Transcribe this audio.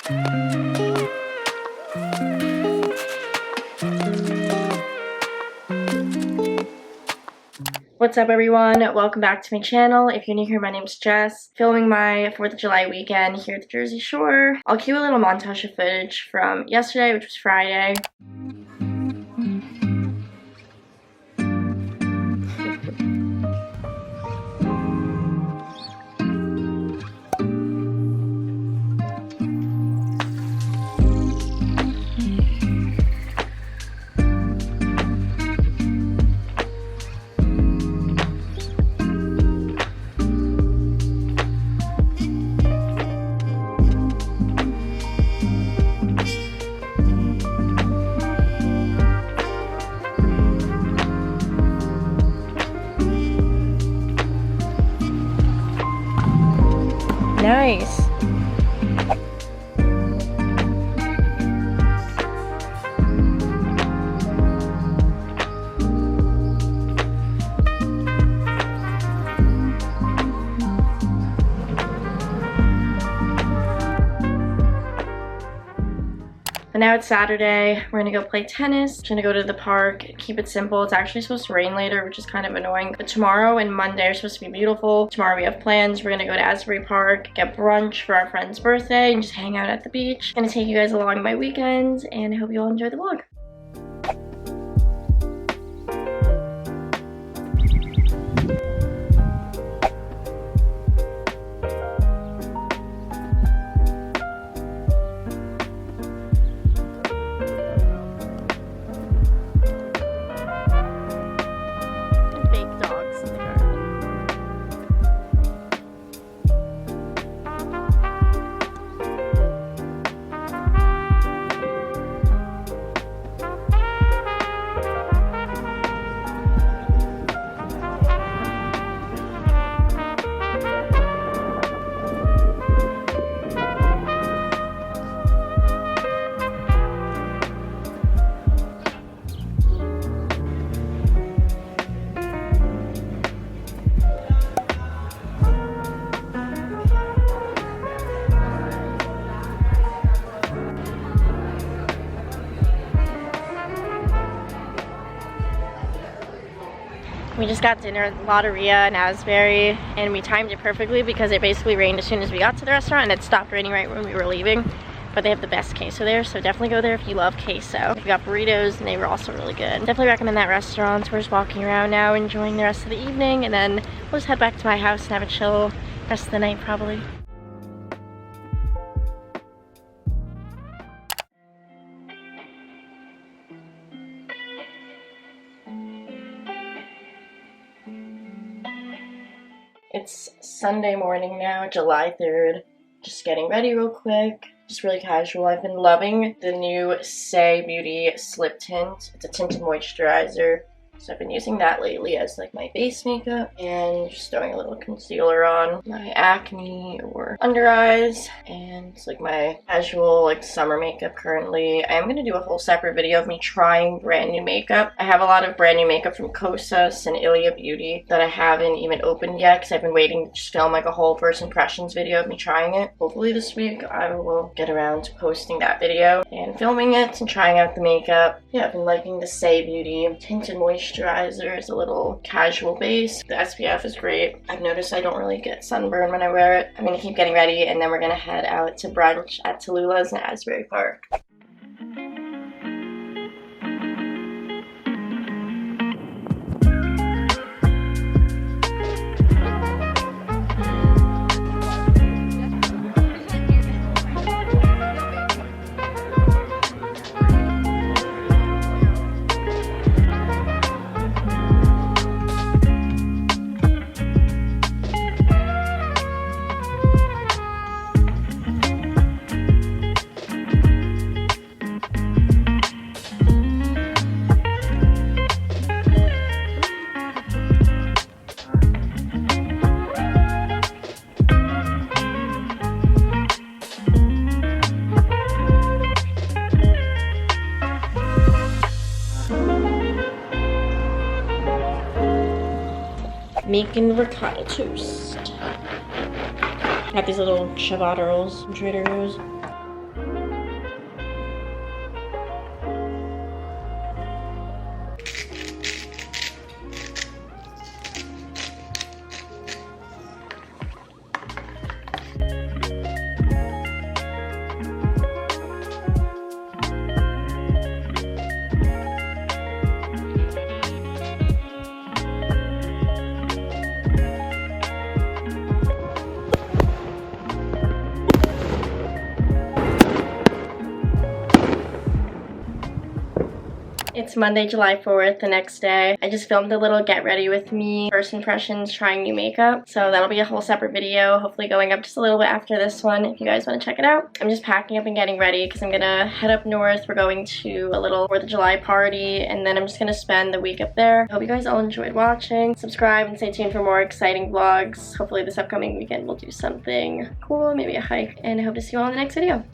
What's up everyone? Welcome back to my channel. If you're new here, my name's Jess. Filming my 4th of July weekend here at the Jersey Shore. I'll cue a little montage of footage from yesterday, which was Friday. Nice. But now it's Saturday. We're gonna go play tennis. We're gonna go to the park, keep it simple. It's actually supposed to rain later, which is kind of annoying. But tomorrow and Monday are supposed to be beautiful. Tomorrow we have plans. We're gonna go to Asbury Park, get brunch for our friend's birthday, and just hang out at the beach. I'm gonna take you guys along my weekend, and I hope you all enjoy the vlog. We just got dinner at Loteria in Asbury, and we timed it perfectly because it basically rained as soon as we got to the restaurant, and it stopped raining right when we were leaving. But they have the best queso there, so definitely go there if you love queso. We got burritos, and they were also really good. Definitely recommend that restaurant. So we're just walking around now, enjoying the rest of the evening, and then we'll just head back to my house and have a chill rest of the night probably. It's Sunday morning now, July 3rd. Just getting ready real quick. Just really casual. I've been loving the new Say Beauty Slip Tint. It's a tinted moisturizer. So I've been using that lately as like my base makeup, and just throwing a little concealer on my acne or under eyes, and it's like my casual like summer makeup currently. I am going to do a whole separate video of me trying brand new makeup. I have a lot of brand new makeup from Kosas and Ilia Beauty that I haven't even opened yet because I've been waiting to just film like a whole first impressions video of me trying it. Hopefully this week I will get around to posting that video and filming it and trying out the makeup. Yeah, I've been liking the Say Beauty tinted moisturizer as a little casual base. The SPF is great. I've noticed I don't really get sunburn when I wear it. I'm gonna keep getting ready, and then we're gonna head out to brunch at Talula's in Asbury Park. Making ricotta toast. Got these little ciabatta rolls from Trader Joe's. It's Monday, July 4th, the next day. I just filmed a little get ready with me, first impressions, trying new makeup. So that'll be a whole separate video, hopefully going up just a little bit after this one if you guys want to check it out. I'm just packing up and getting ready because I'm gonna head up north. We're going to a little 4th of July party, and then I'm just gonna spend the week up there. I hope you guys all enjoyed watching. Subscribe and stay tuned for more exciting vlogs. Hopefully this upcoming weekend we'll do something cool, maybe a hike, and I hope to see you all in the next video.